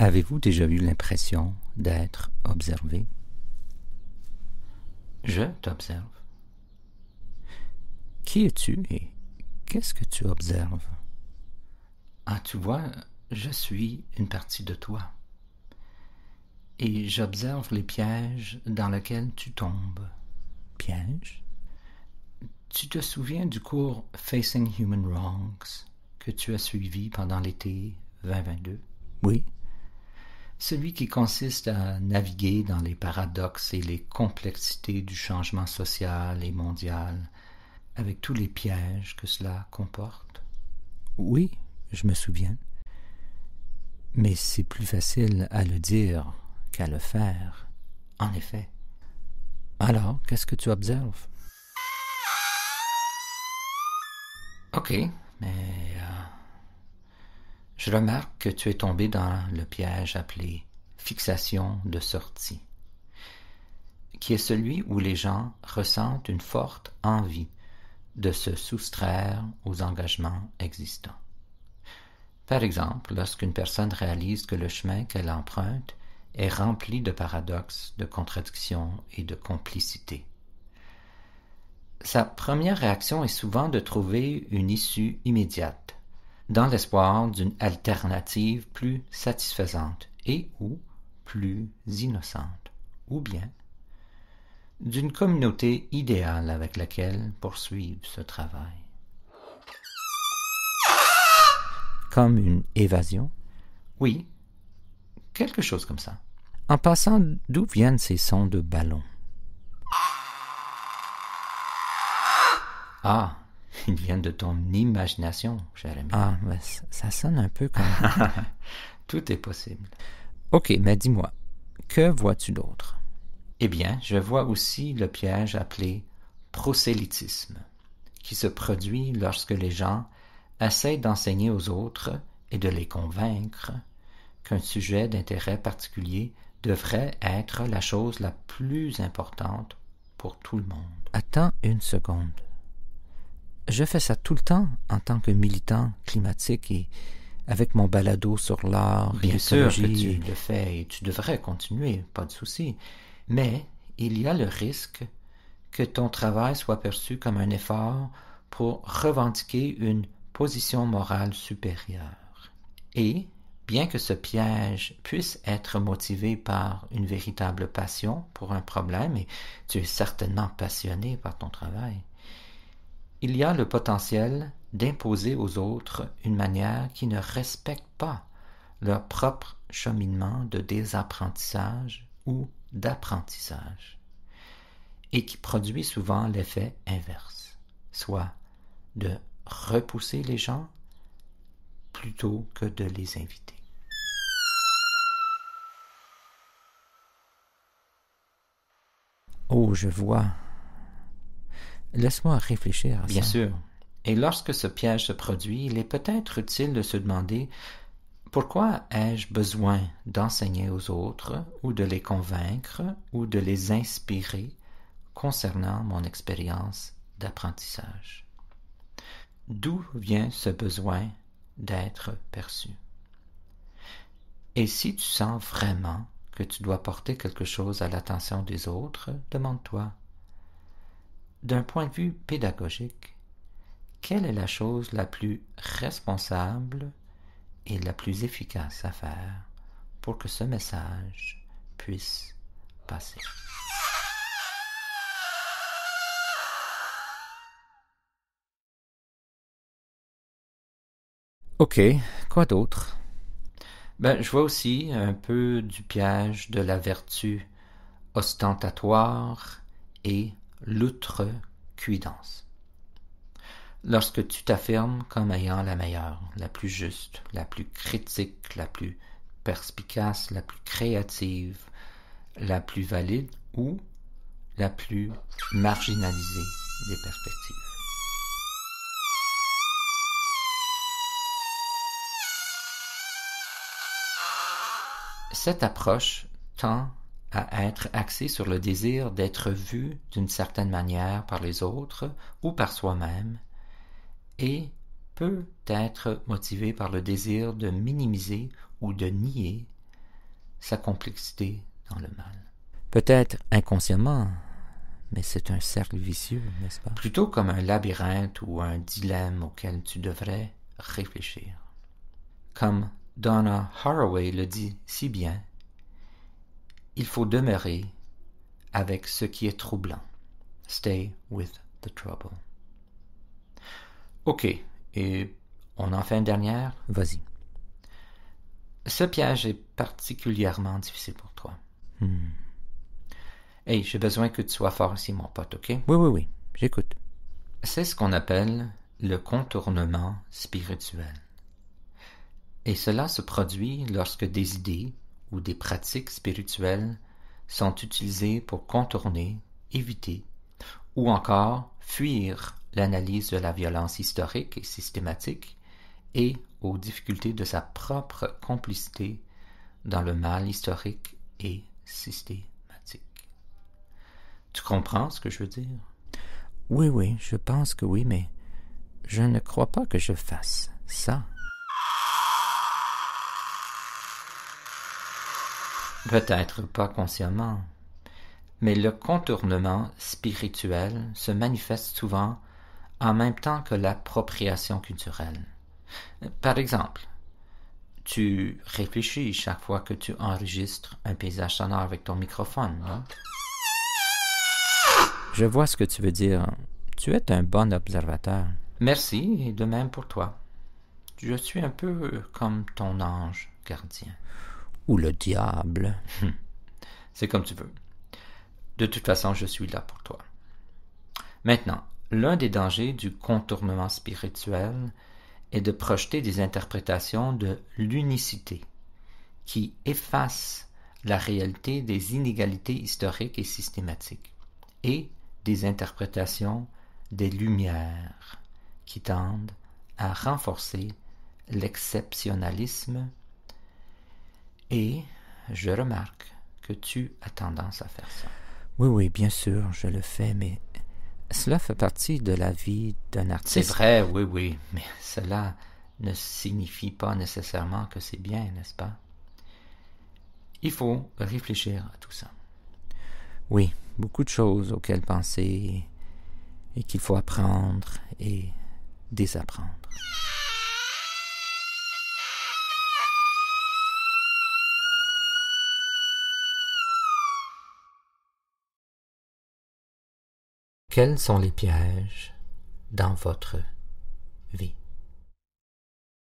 Avez-vous déjà eu l'impression d'être observé? Je t'observe. Qui es-tu et qu'est-ce que tu observes? Ah, tu vois, je suis une partie de toi. Et j'observe les pièges dans lesquels tu tombes. Piège? Tu te souviens du cours Facing Human Wrongs que tu as suivi pendant l'été 2022? Oui. Celui qui consiste à naviguer dans les paradoxes et les complexités du changement social et mondial, avec tous les pièges que cela comporte. Oui, je me souviens. Mais c'est plus facile à le dire qu'à le faire. En effet. Alors, qu'est-ce que tu observes? Ok, mais je remarque que tu es tombé dans le piège appelé fixation de sortie, qui est celui où les gens ressentent une forte envie de se soustraire aux engagements existants. Par exemple, lorsqu'une personne réalise que le chemin qu'elle emprunte est rempli de paradoxes, de contradictions et de complicité. Sa première réaction est souvent de trouver une issue immédiate, dans l'espoir d'une alternative plus satisfaisante et ou plus innocente, ou bien d'une communauté idéale avec laquelle poursuivre ce travail. Comme une évasion? Oui, quelque chose comme ça. En passant, d'où viennent ces sons de ballon? Ah, ils viennent de ton imagination, cher ami. Ah, mais ça sonne un peu comme... Tout est possible. Ok, mais dis-moi, que vois-tu d'autre? Eh bien, je vois aussi le piège appelé prosélytisme, qui se produit lorsque les gens essaient d'enseigner aux autres et de les convaincre qu'un sujet d'intérêt particulier devrait être la chose la plus importante pour tout le monde. Attends une seconde. Je fais ça tout le temps en tant que militant climatique et avec mon balado sur l'art et Bien sûr que l'écologie. tu le fais et tu devrais continuer, pas de souci. Mais il y a le risque que ton travail soit perçu comme un effort pour revendiquer une position morale supérieure. Et, bien que ce piège puisse être motivé par une véritable passion pour un problème, et tu es certainement passionné par ton travail, il y a le potentiel d'imposer aux autres une manière qui ne respecte pas leur propre cheminement de désapprentissage ou d'apprentissage, et qui produit souvent l'effet inverse, soit de repousser les gens plutôt que de les inviter. Oh, je vois. Laisse-moi réfléchir à ça. Bien sûr. Et lorsque ce piège se produit, il est peut-être utile de se demander pourquoi ai-je besoin d'enseigner aux autres ou de les convaincre ou de les inspirer concernant mon expérience d'apprentissage? D'où vient ce besoin d'être perçu? Et si tu sens vraiment que tu dois porter quelque chose à l'attention des autres, demande-toi, d'un point de vue pédagogique, quelle est la chose la plus responsable et la plus efficace à faire pour que ce message puisse passer? Ok, quoi d'autre? Je vois aussi un peu du piège de la vertu ostentatoire et l'outrecuidance. Lorsque tu t'affirmes comme ayant la meilleure, la plus juste, la plus critique, la plus perspicace, la plus créative, la plus valide ou la plus marginalisée des perspectives. Cette approche tend à être axée sur le désir d'être vu d'une certaine manière par les autres ou par soi-même et peut être motivée par le désir de minimiser ou de nier sa complexité dans le mal. Peut-être inconsciemment, mais c'est un cercle vicieux, n'est-ce pas? Plutôt comme un labyrinthe ou un dilemme auquel tu devrais réfléchir. Comme Donna Haraway le dit si bien, il faut demeurer avec ce qui est troublant. Stay with the trouble. Ok, et on en fait une dernière? Vas-y. Ce piège est particulièrement difficile pour toi. Hey, j'ai besoin que tu sois fort ici, mon pote, ok? Oui, j'écoute. C'est ce qu'on appelle le contournement spirituel. Et cela se produit lorsque des idées ou des pratiques spirituelles sont utilisées pour contourner, éviter ou encore fuir l'analyse de la violence historique et systématique et aux difficultés de sa propre complicité dans le mal historique et systématique. Tu comprends ce que je veux dire? Oui, je pense que oui, mais je ne crois pas que je fasse ça. Peut-être pas consciemment, mais le contournement spirituel se manifeste souvent en même temps que l'appropriation culturelle. Par exemple, tu réfléchis chaque fois que tu enregistres un paysage sonore avec ton microphone, non? Je vois ce que tu veux dire. Tu es un bon observateur. Merci, et de même pour toi. Je suis un peu comme ton ange gardien. Ou le diable. C'est comme tu veux. De toute façon, je suis là pour toi. Maintenant, l'un des dangers du contournement spirituel est de projeter des interprétations de l'unicité qui effacent la réalité des inégalités historiques et systématiques et des interprétations des lumières qui tendent à renforcer l'exceptionnalisme et je remarque que tu as tendance à faire ça. Oui, bien sûr, je le fais, mais cela fait partie de la vie d'un artiste. C'est vrai, oui, mais cela ne signifie pas nécessairement que c'est bien, n'est-ce pas? Il faut réfléchir à tout ça. Oui, beaucoup de choses auxquelles penser et qu'il faut apprendre et désapprendre. Quels sont les pièges dans votre